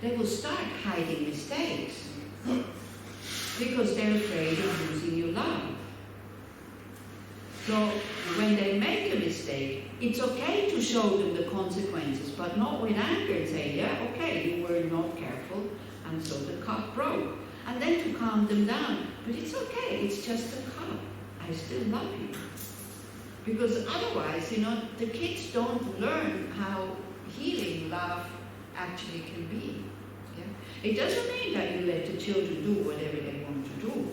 they will start hiding mistakes because they're afraid of losing your love. So when they make a mistake, it's okay to show them the consequences, but not with anger and say, yeah, okay, you were not careful, and so the cup broke. And then to calm them down, but it's okay, it's just a cup. I still love you. Because otherwise, the kids don't learn how healing love actually can be. Yeah? It doesn't mean that you let the children do whatever they want to do.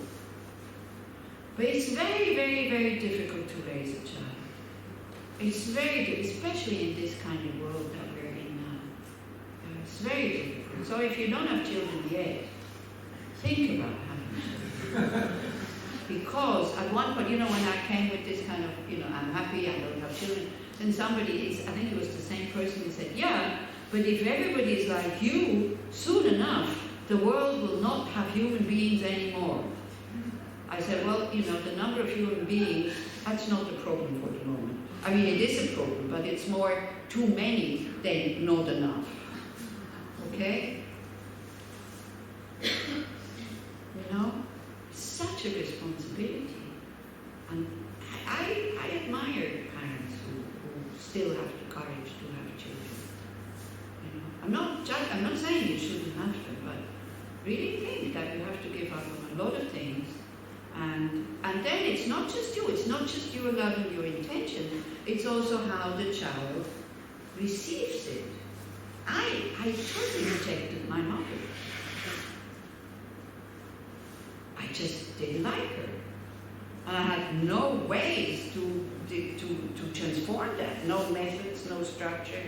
But it's very, very, very difficult to raise a child. It's very, especially in this kind of world that we're in now. It's very difficult. So if you don't have children yet, think about having children. Because at one point, when I came with this kind of, I'm happy, I don't have children, then somebody, I think it was the same person who said, yeah, but if everybody is like you, soon enough, the world will not have human beings anymore. I said, well, the number of human beings, that's not the problem for the moment. I mean, it is a problem, but it's more too many than not enough. Okay? Such a responsibility. And I admire parents who still have the courage to have children. I'm not saying you shouldn't have them, but really think that you have to give up on a lot of things. And then it's not just you, it's not just your love and your intention, it's also how the child receives it. I totally rejected my mother. I just didn't like her. And I had no ways to transform that, no methods, no structure.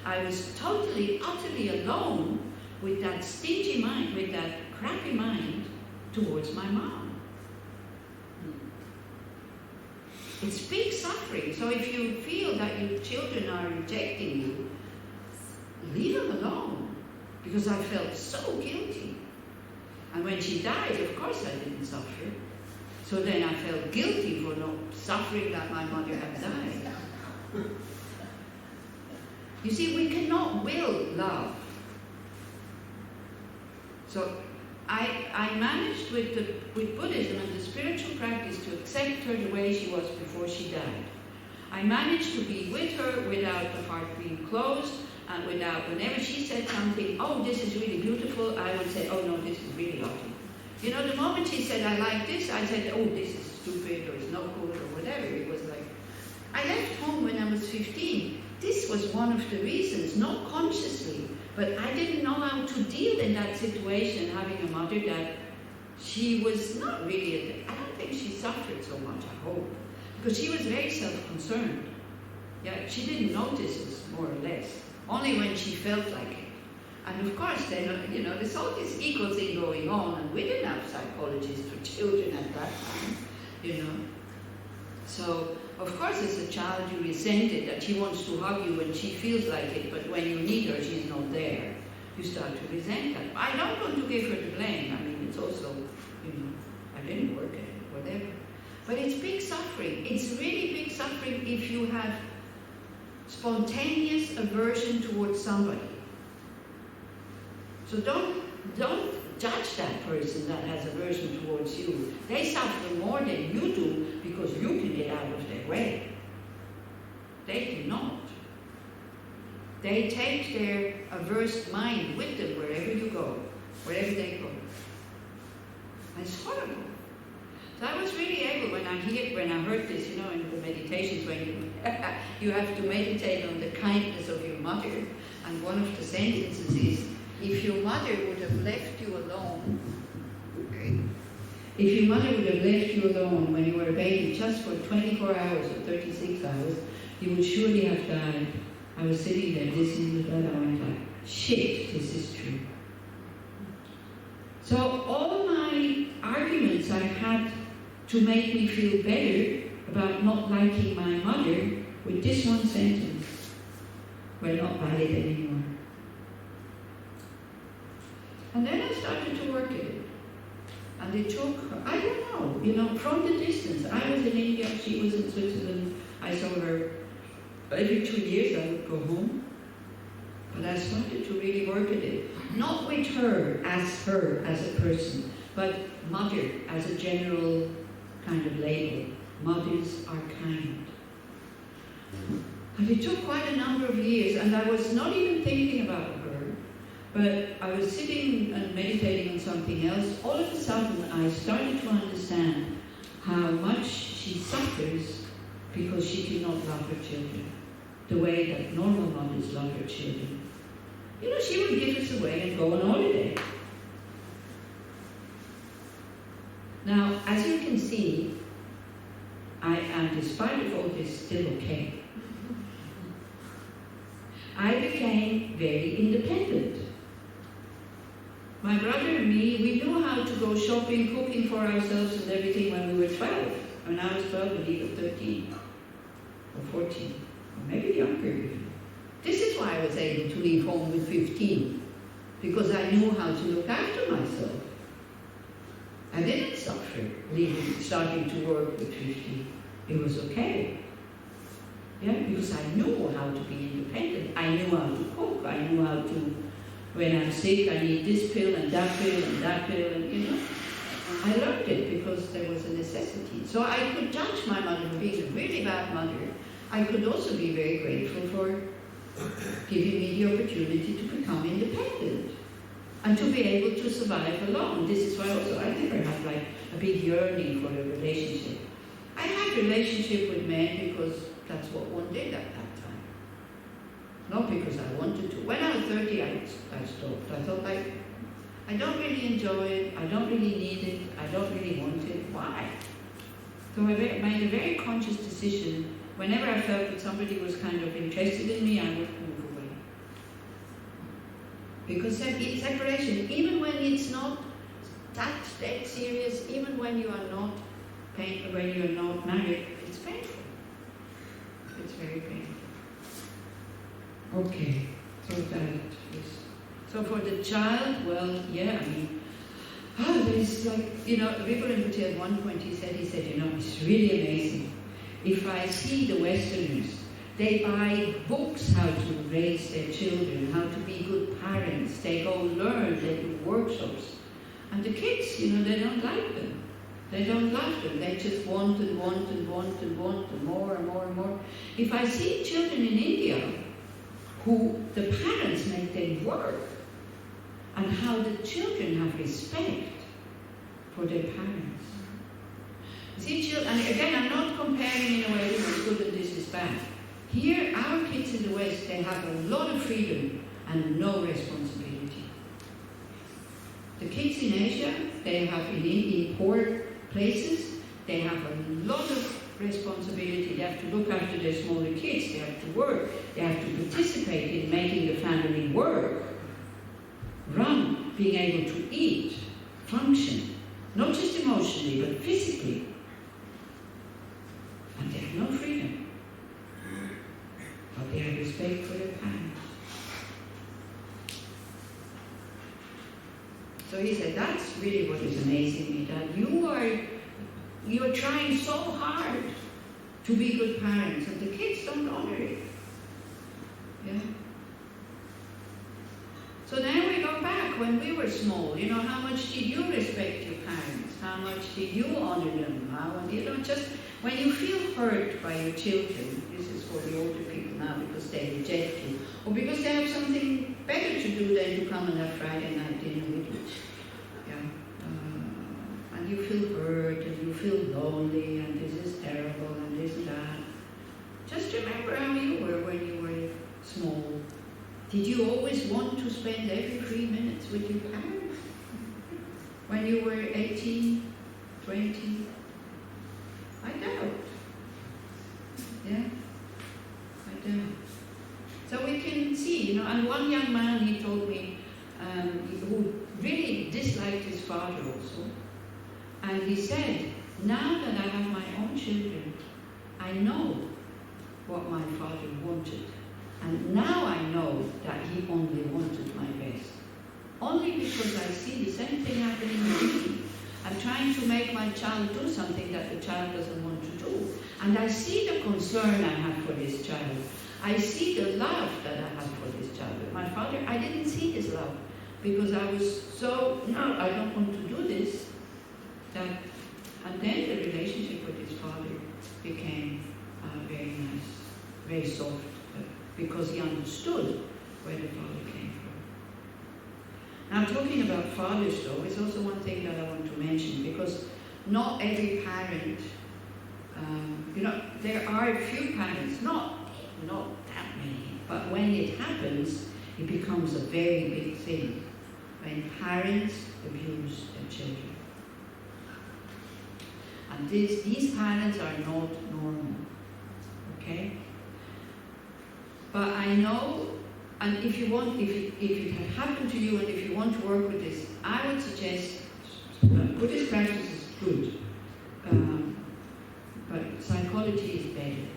I was totally, utterly alone with that stingy mind, with that crappy mind towards my mom. It's big suffering. So if you feel that your children are rejecting you, leave them alone. Because I felt so guilty. And when she died, of course I didn't suffer. So then I felt guilty for not suffering that my mother had died. You see, we cannot will love. So I managed with Buddhism and the spiritual practice to accept her the way she was before she died. I managed to be with her without the heart being closed, and without, whenever she said something, oh, this is really beautiful, I would say, oh no, this is really ugly. The moment she said, I like this, I said, oh, this is stupid, or it's not good, or whatever. It was like, I left home when I was 15. This was one of the reasons, not consciously, but I didn't know how to deal in that situation, having a mother that she was not really, I don't think she suffered so much, I hope, because she was very self-concerned. Yeah, she didn't notice us, more or less, only when she felt like it. And of course, then, there's all this ego thing going on, and we didn't have psychologists for children at that time, So, of course, as a child, you resent it, that she wants to hug you when she feels like it, but when you need her, she's not there. You start to resent that. I don't want to give her the blame. I mean, it's also, I didn't work at it, whatever. But it's big suffering. It's really big suffering if you have spontaneous aversion towards somebody. So don't judge that person that has aversion towards you. They suffer more than you do because you can get out of their way. They cannot. They take their averse mind with them wherever you go, wherever they go. And it's horrible. So I was really able, when I heard this, in the meditations, when you have to meditate on the kindness of your mother, and one of the sentences is, if your mother would have left you alone, if your mother would have left you alone when you were a baby just for 24 hours or 36 hours, you would surely have died. I was sitting there listening to that, and I went like, shit, this is true. So all my arguments I had to make me feel better about not liking my mother with this one sentence were not valid anymore. And then I started to work at it. And it took, I don't know, from the distance. I was in India, she was in Switzerland. I saw her every 2 years, I would go home. But I started to really work at it. Not with her as a person, but mother as a general kind of label. Mothers are kind. And it took quite a number of years, and I was not even thinking about her, but I was sitting and meditating on something else. All of a sudden, I started to understand how much she suffers because she did not love her children the way that normal mothers love their children. You know, she would give us away and go on holiday. Now, as you can see, I am, despite of all this, still okay. I became very independent. My brother and me, we knew how to go shopping, cooking for ourselves and everything when we were 12. When I was 12, and he was 13 or 14, or maybe younger even. This is why I was able to leave home with 15, because I knew how to look after myself. I didn't suffer starting to work with 15. It was okay. Yeah, because I knew how to be independent. I knew how to cook. I knew how to, when I'm sick, I need this pill and that pill and that pill, and you know. I learned it because there was a necessity. So I could judge my mother for being a really bad mother. I could also be very grateful for giving me the opportunity to become independent and to be able to survive alone. This is why also I never had like a big yearning for a relationship. I had a relationship with men because that's what one did at that time. Not because I wanted to. When I was 30, I stopped. I thought, I don't really enjoy it. I don't really need it. I don't really want it. Why? So I made a very conscious decision. Whenever I felt that somebody was kind of interested in me, I would move away. Because separation, even when it's not that serious, even when you are not married, it's painful. It's very painful. Okay, so that is. So for the child, well, yeah, I mean, there's like, you know, Viverin Bhuti at one point, he said, you know, it's really amazing. If I see the Westerners, they buy books how to raise their children, how to be good parents. They go learn, they do workshops. And the kids, you know, they don't like them. They don't love them. They just want and want and want and want and more and more and more. If I see children in India who the parents make them work, and how the children have respect for their parents. See, children, and again, I'm not comparing in a way this is good and this is bad. Here, our kids in the West, they have a lot of freedom and no responsibility. The kids in Asia, they have in poor places, they have a lot of responsibility. They have to look after their smaller kids, they have to work, they have to participate in making the family work, run, being able to eat, function, not just emotionally, but physically. And they have no freedom. But they have respect for their parents. So he said, that's really what is amazing me, that you are trying so hard to be good parents, and the kids don't honor it. Yeah? So then we go back when we were small. You know, how much did you respect your parents? How much did you honor them? You know, just when you feel hurt by your children, this is for the older people now because they reject you, or because they have something better to do than to come on that Friday night dinner with you. Yeah. And you feel hurt and you feel lonely and this is terrible and this and that. Just remember how you were when you were small. Did you always want to spend every 3 minutes with your parents? When you were 18, 20? I doubt. Yeah? I doubt. So we can see, you know, and one young man, he told me, who really disliked his father also, and he said, now that I have my own children, I know what my father wanted. And now I know that he only wanted my best. Only because I see the same thing happening with me. I'm trying to make my child do something that the child doesn't want to do. And I see the concern I have for this child. I see the love that I had for this child. With my father, I didn't see his love because I was so, no, I don't want to do this. And then the relationship with his father became very nice, very soft, because he understood where the father came from. Now, talking about fathers, though, is also one thing that I want to mention, because not every parent, there are a few parents, not that many, but when it happens, it becomes a very big thing, when parents abuse their children. And these parents are not normal, okay? But I know, and if it had happened to you, and if you want to work with this, I would suggest Buddhist practice is good, but psychology is better.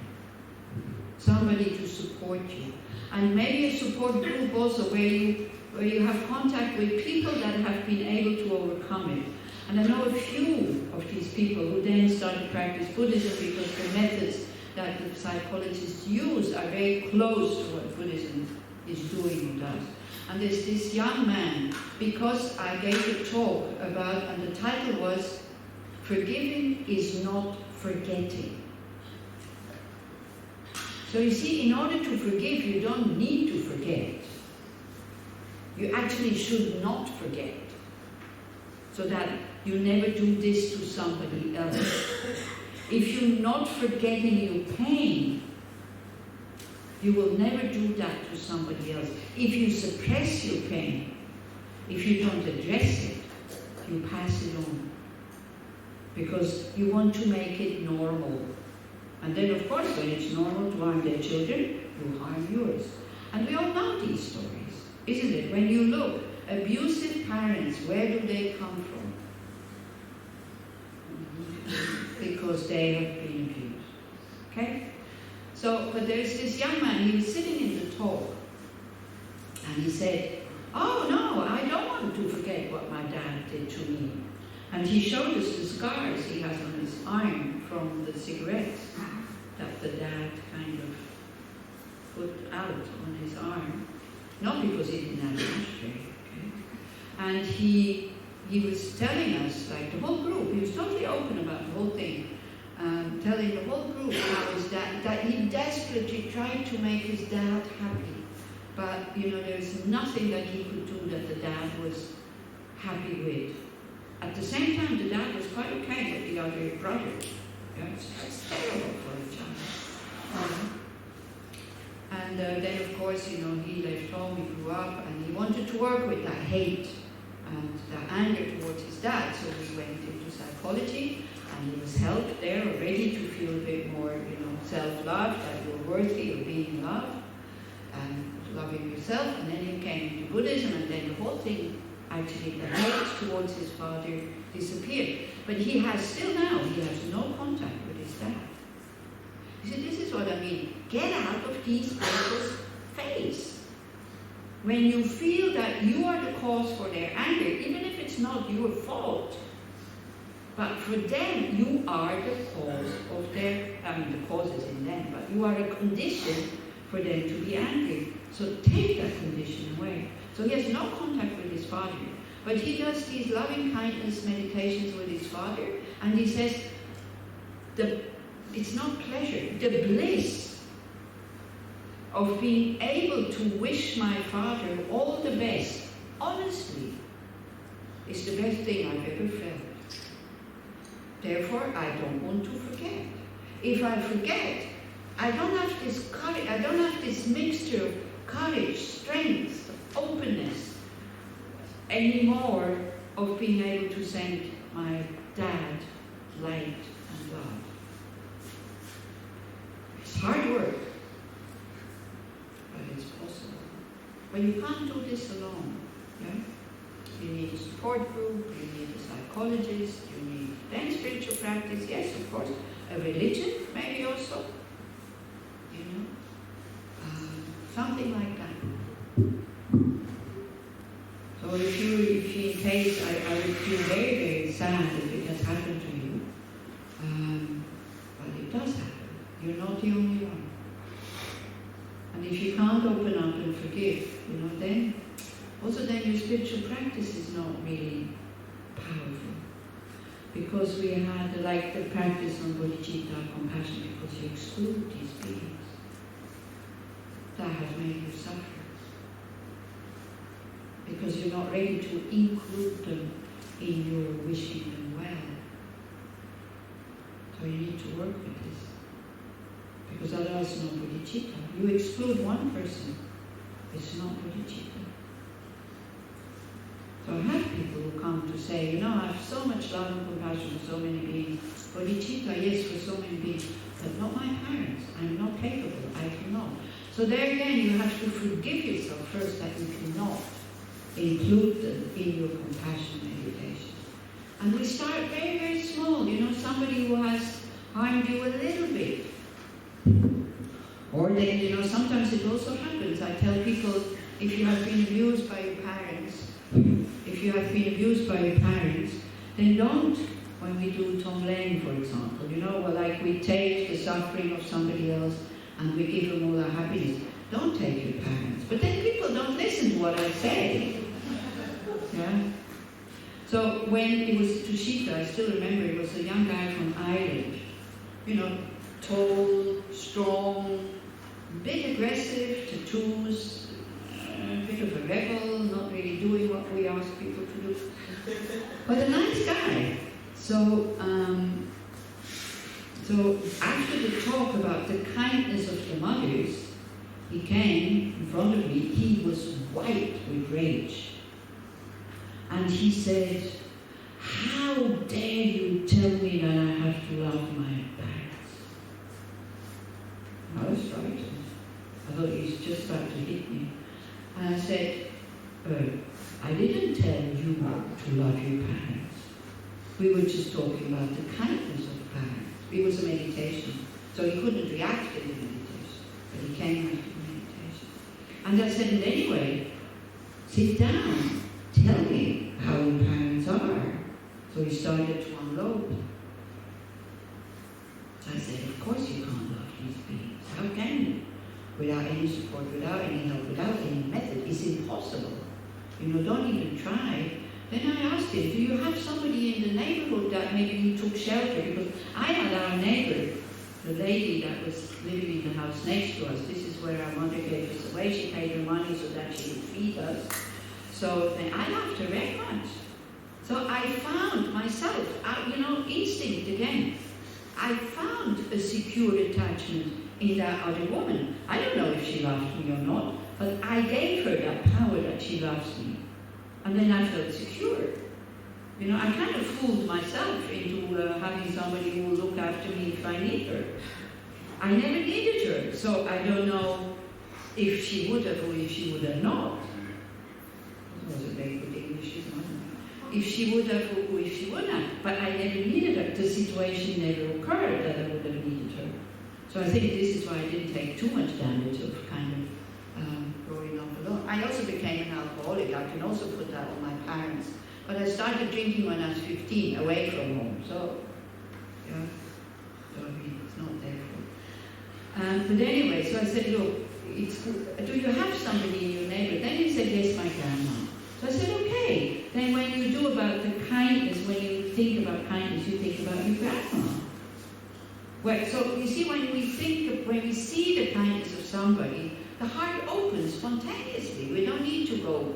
Somebody to support you, and maybe a support group also where you have contact with people that have been able to overcome it. And I know a few of these people who then started to practice Buddhism because the methods that the psychologists use are very close to what Buddhism is doing or does. And there's this young man, because I gave a talk about, and the title was, Forgiving is Not Forgetting. So you see, in order to forgive, you don't need to forget. You actually should not forget, so that you never do this to somebody else. If you're not forgetting your pain, you will never do that to somebody else. If you suppress your pain, if you don't address it, you pass it on. Because you want to make it normal. And then, of course, when it's normal to harm their children, you harm yours. And we all know these stories, isn't it? When you look, abusive parents, where do they come from? Because they have been abused. Okay? So, but there's this young man, he was sitting in the talk, and he said, oh no, I don't want to forget what my dad did to me. And he showed us the scars he has on his arm from the cigarettes that the dad kind of put out on his arm. Not because he didn't have an ashtray, okay? And he was telling us, like the whole group, he was totally open about the whole thing, telling the whole group how his dad, that he desperately tried to make his dad happy. But, there's nothing that he could do that the dad was happy with. At the same time, the dad was quite okay with the other brother. Yeah, it's terrible for a child. And then, of course, he left home, he grew up, and he wanted to work with that hate and that anger towards his dad. So he went into psychology, and he was helped there already to feel a bit more, self-love, that you're worthy of being loved, and loving yourself. And then he came into Buddhism, and then the whole thing, actually, the hate towards his father disappeared. But he has no contact with his dad. He said, this is what I mean. Get out of these people's face. When you feel that you are the cause for their anger, even if it's not your fault, but for them, you are the cause of the cause is in them, but you are a condition for them to be angry. So take that condition away. So he has no contact with his father, but he does these loving kindness meditations with his father, and he says, it's not pleasure, the bliss of being able to wish my father all the best, honestly, is the best thing I've ever felt. Therefore, I don't want to forget. If I forget, I don't have this courage, I don't have this mixture of courage, strength, openness, anymore of being able to send my dad light and love. It's hard work, but it's possible. But you can't do this alone. Yeah? You need a support group, you need a psychologist, you need then spiritual practice, yes, of course, a religion, maybe also, something like that. So if in case, I would feel very, very sad if it has happened to you. But it does happen. You're not the only one. forgive, then also then your spiritual practice is not really powerful. Because we had like the practice on bodhicitta, compassion, because you exclude these beings. That has made you suffer. Because you're not ready to include them in your wishing them well. So you need to work with this. Because otherwise it's not bodhicitta. You exclude one person, it's not bodhicitta. So I have people who come to say, I have so much love and compassion for so many beings. Bodhicitta, yes, for so many beings, but not my parents. I'm not capable, I cannot. So there again, you have to forgive yourself first that you cannot include them in your compassion meditation. And we start very, very small. Somebody who has harmed you a little bit. Or then, sometimes it also happens. I tell people, if you have been abused by your parents, then don't, when we do Tonglen, for example, like we take the suffering of somebody else and we give them all our happiness. Don't take your parents. But then people don't listen to what I say. Yeah? So when it was Tushita, I still remember, it was a young guy from Ireland. Tall, strong, a bit aggressive, tattoos, a bit of a rebel, not really doing what we ask people to do. But a nice guy. So after the talk about the kindness of the mothers, he came in front of me. He was white with rage. And he said, "How dare you tell me that I have to love my parents?" I was frightened. I thought he was just about to hit me. And I said, I didn't tell you to love your parents. We were just talking about the kindness of parents. It was a meditation. So he couldn't react in the meditation. But he came after the meditation. And I said, and anyway, sit down. Tell me how your parents are. So he started to unload. I said, of course you can't love these beings. How can you? Without any support, without any help, without any method. It's impossible. Don't even try. Then I asked him, do you have somebody in the neighborhood that maybe you took shelter? Because I had our neighbor, the lady that was living in the house next to us. This is where our mother gave us away. She paid her money so that she would feed us. So I loved her very much. So I found myself, instinct again. I found a secure attachment in that other woman. I don't know if she loved me or not, but I gave her that power that she loves me. And then I felt secure. I kind of fooled myself into having somebody who will look after me if I need her. I never needed her, so I don't know if she would have or if she would have not. That was a very good English, isn't it? If she would have or if she would not. But I never needed her. The situation never occurred that I would have needed her. So I think this is why I didn't take too much damage of kind of growing up alone. I also became an alcoholic. I can also put that on my parents. But I started drinking when I was 15, away from home. So, yeah, so it's not their fault. But anyway, so I said, look, do you have somebody in your neighborhood? Then he said, yes, my grandma. So I said, okay. Then when you do about the kindness, when you think about kindness, you think about your grandma. Well, so you see, when we see the kindness of somebody, the heart opens spontaneously. We don't need to go.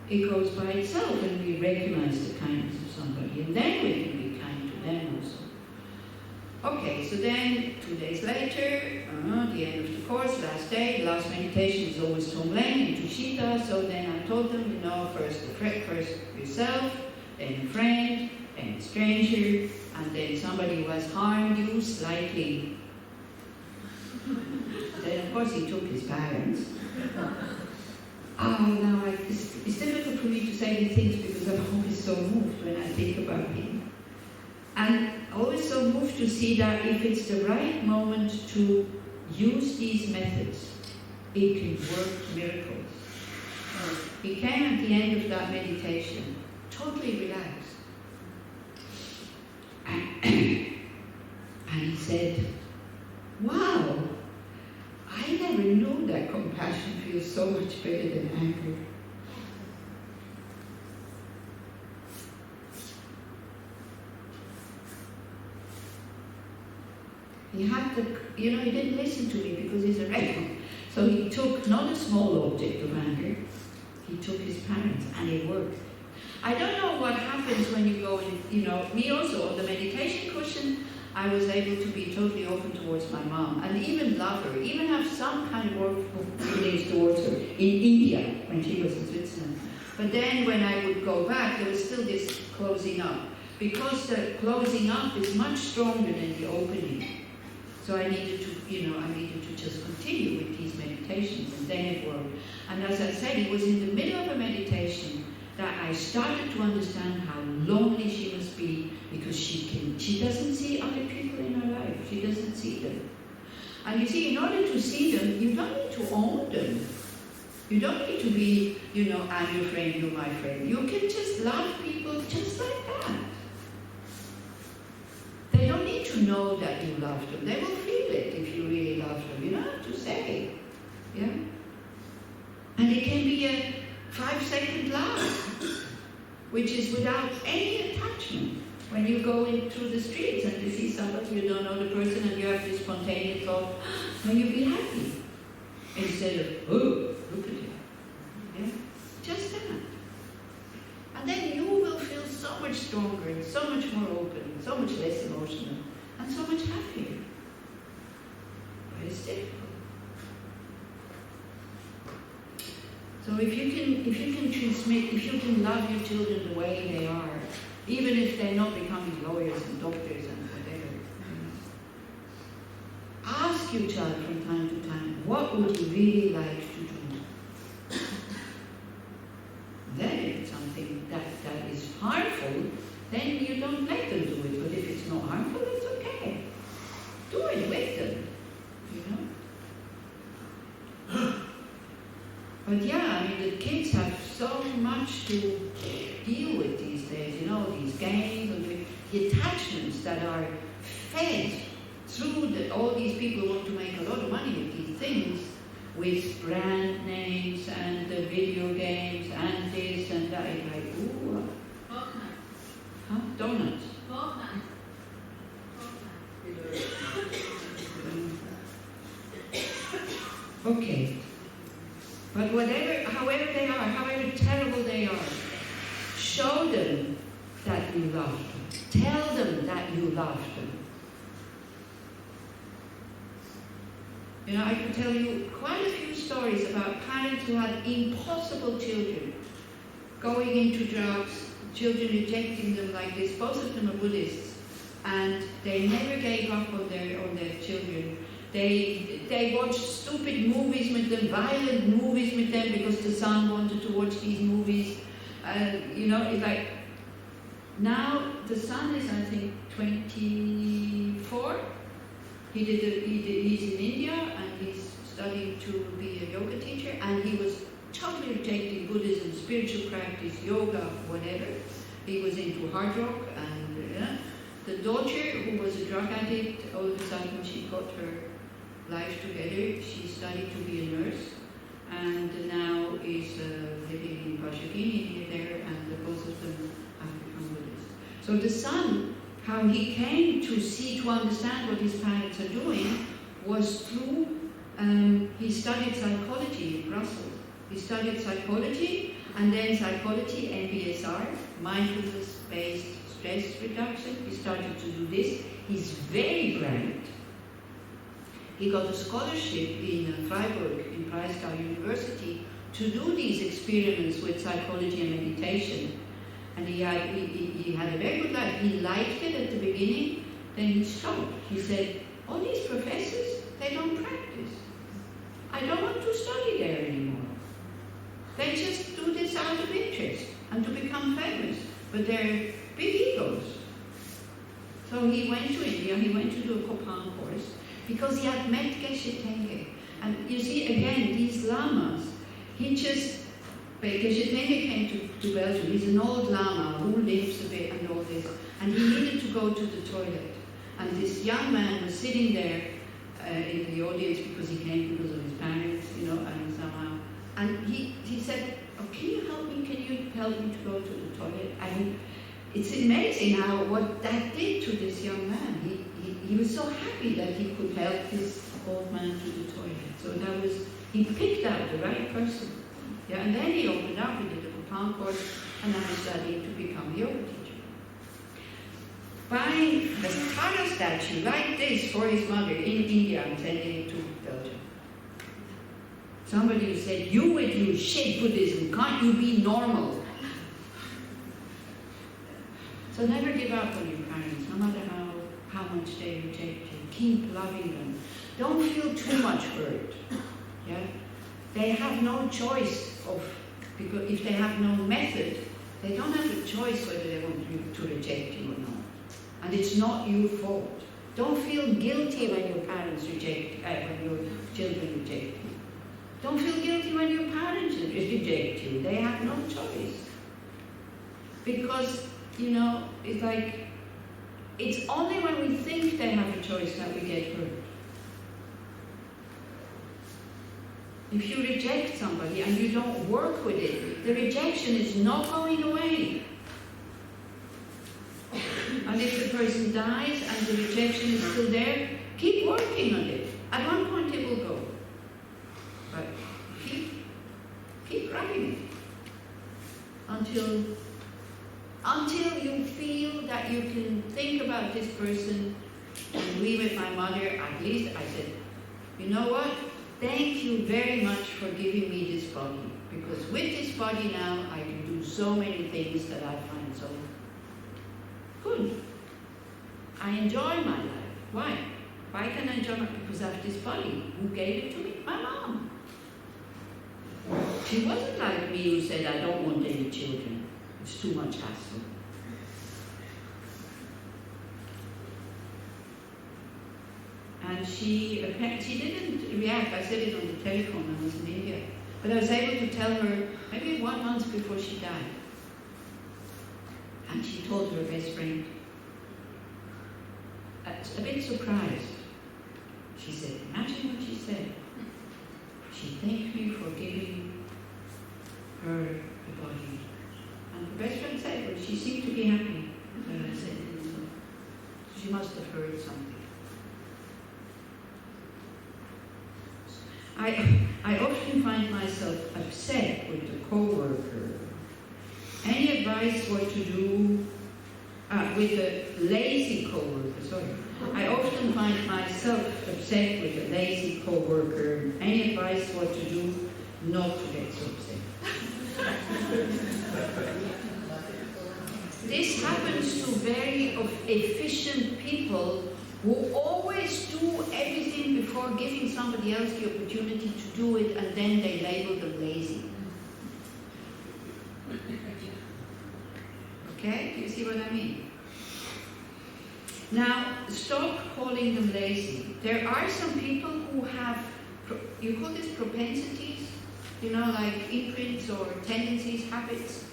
It goes by itself, and we recognize the kindness of somebody, and then we can be kind to them also. Okay, so then 2 days later, the end of the course, last day, the last meditation is always Tonglen and Tushita. So then I told them, first yourself, then a friend, then a stranger, and then somebody who has harmed you slightly. Then of course he took his parents. Now it's difficult for me to say these things because I'm always so moved when I think about him. And always so moved to see that if it's the right moment to use these methods, it can work miracles. He came at the end of that meditation, totally relaxed. And he said, wow, I never knew that compassion so much better than anger. He had the, he didn't listen to me because he's a rebel. So he took not a small object of anger, he took his parents, and it worked. I don't know what happens when you go in, me also on the meditation cushion, I was able to be totally open towards my mom and even love her, even have some kind of work feelings towards her in India when she was in Switzerland. But then when I would go back, there was still this closing up, because the closing up is much stronger than the opening. So I needed to just continue with these meditations, and then it worked. And as I said, it was in the middle of a meditation that I started to understand how lonely she must be, because she doesn't see other people in her life. She doesn't see them. And you see, in order to see them, you don't need to own them. You don't need to be, I'm your friend, you're my friend. You can just love people just like that. They don't need to know that you love them. They will feel it if you really love them. You don't have to say. Yeah? And it can be a 5-second love, which is without any attachment. When you go in through the streets and you see somebody, you don't know the person, and you have this spontaneous thought, may you be happy? Instead of, oh, look at you. Yeah? Just that. And then you will feel so much stronger, and so much more open, so much less emotional, and so much happier. But it's difficult. So if you can transmit, if you can love your children the way they are, even if they're not becoming lawyers and doctors and whatever, ask your child from time to time, what would you really like to do? Then if it's something that is harmful, then you don't let them do it. But if it's not harmful, it's okay. Do it with them, But yeah, the kids have so much to deal with these days, these games and the attachments that are fed through all these people who want to make a lot of money with these things, with brand names and the video games and this and that. It's like, ooh. Huh? Donuts. Okay. But however they are, however terrible they are, show them that you love them. Tell them that you love them. I could tell you quite a few stories about parents who had impossible children, going into drugs, children rejecting them like this. Both of them are Buddhists, and they never gave up on their children. They watched stupid movies with them, violent movies with them, because the son wanted to watch these movies. It's like, now the son is, I think, 24. He's in India, and he's studying to be a yoga teacher, and he was totally rejecting Buddhism, spiritual practice, yoga, whatever. He was into hard rock, and the daughter, who was a drug addict, all of a sudden she got her life together. She studied to be a nurse, and now is living in Pashagini there, and both of them have become Buddhists. So the son, how he came to understand what his parents are doing, was through, he studied psychology in Brussels. He studied psychology, and then psychology, MBSR, mindfulness-based stress reduction. He started to do this. He's very bright. He got a scholarship in Freiburg, in Breisgau University, to do these experiments with psychology and meditation. And he had a very good life. He liked it at the beginning, then he stopped. He said, all these professors, they don't practice. I don't want to study there anymore. They just do this out of interest and to become famous. But they're big egos. So he went to India, he went to do a Kopan course, because he had met Geshe Tenge. And you see, again, these lamas, Geshe Tenge came to Belgium. He's an old lama who lives a bit and all this. And he needed to go to the toilet. And this young man was sitting there in the audience, because he came because of his parents, and somehow And he said, oh, can you help me? Can you help me to go to the toilet? And it's amazing how what that did to this young man. He was so happy that he could help this old man to the toilet. So that was, he picked out the right person. Yeah, and then he opened up, he did a Palm course, and now he's studying to become a yoga teacher. Buying a Tara statue like this for his mother in India and sending it to Belgium. Somebody said, you with your shit Buddhism, can't you be normal? So never give up on your parents, no matter how much they reject you. Keep loving them. Don't feel too much hurt. Yeah? They have no choice because if they have no method, they don't have a choice whether they want you to reject you or not. And it's not your fault. Don't feel guilty when your parents when your children reject you. Don't feel guilty when your parents reject you. They have no choice. Because, it's like, it's only when we think they have a choice that we get hurt. If you reject somebody and you don't work with it, the rejection is not going away. And if the person dies and the rejection is still there, keep working on it. At one point it will go. But keep writing it. Until you feel that you can think about this person. And we with my mother, at least I said, you know what? Thank you very much for giving me this body. Because with this body now, I can do so many things that I find so good. I enjoy my life. Why? Why can I enjoy it? Because I have this body. Who gave it to me? My mom. She wasn't like me who said, I don't want any children. It's too much hassle. And she didn't react. I said it on the telephone, I was in India. But I was able to tell her maybe 1 month before she died. And she told her best friend, a bit surprised. She said, imagine what she said. She thanked me for giving her the body. And the best friend said, well, she seemed to be happy that I said it. So she must have heard something. I often find myself upset with the co-worker. Any advice what to do with a lazy co-worker, sorry. I often find myself upset with a lazy co-worker. Any advice what to do not to get so upset. This happens to very efficient people who always do everything before giving somebody else the opportunity to do it, and then they label them lazy. Okay? Do you see what I mean? Now, stop calling them lazy. There are some people who have, you call this propensities, like imprints or tendencies, habits,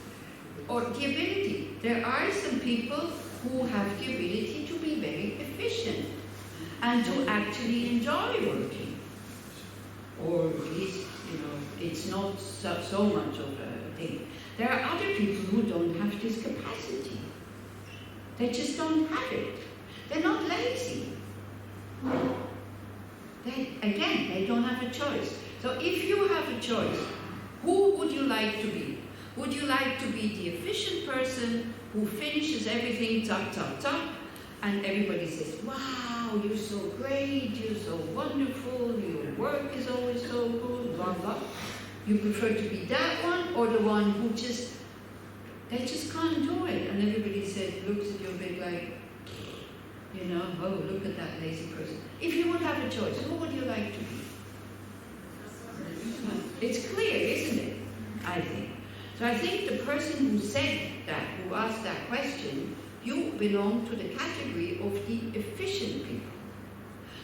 or the ability. There are some people who have the ability to be very efficient and to actually enjoy working. Or at least, it's not so much of a thing. There are other people who don't have this capacity. They just don't have it. They're not lazy. They don't have a choice. So if you have a choice, who would you like to be? Would you like to be the efficient person who finishes everything, tuck, and everybody says, wow, you're so great, you're so wonderful, your work is always so good, blah, blah. You prefer to be that one or the one who they just can't do it. And everybody looks at you a bit like, oh, look at that lazy person. If you would have a choice, who would you like to be? It's clear, isn't it? I think. So I think the person who said that, who asked that question, you belong to the category of the efficient people.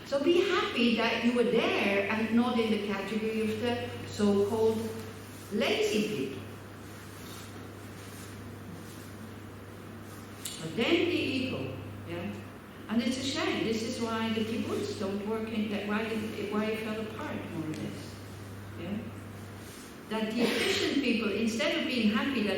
So be happy that you were there and not in the category of the so-called lazy people. But then the ego, yeah? And it's a shame. This is why the kibbutz don't work in that, why it fell apart, more or less. Yeah? that the efficient people, instead of being happy that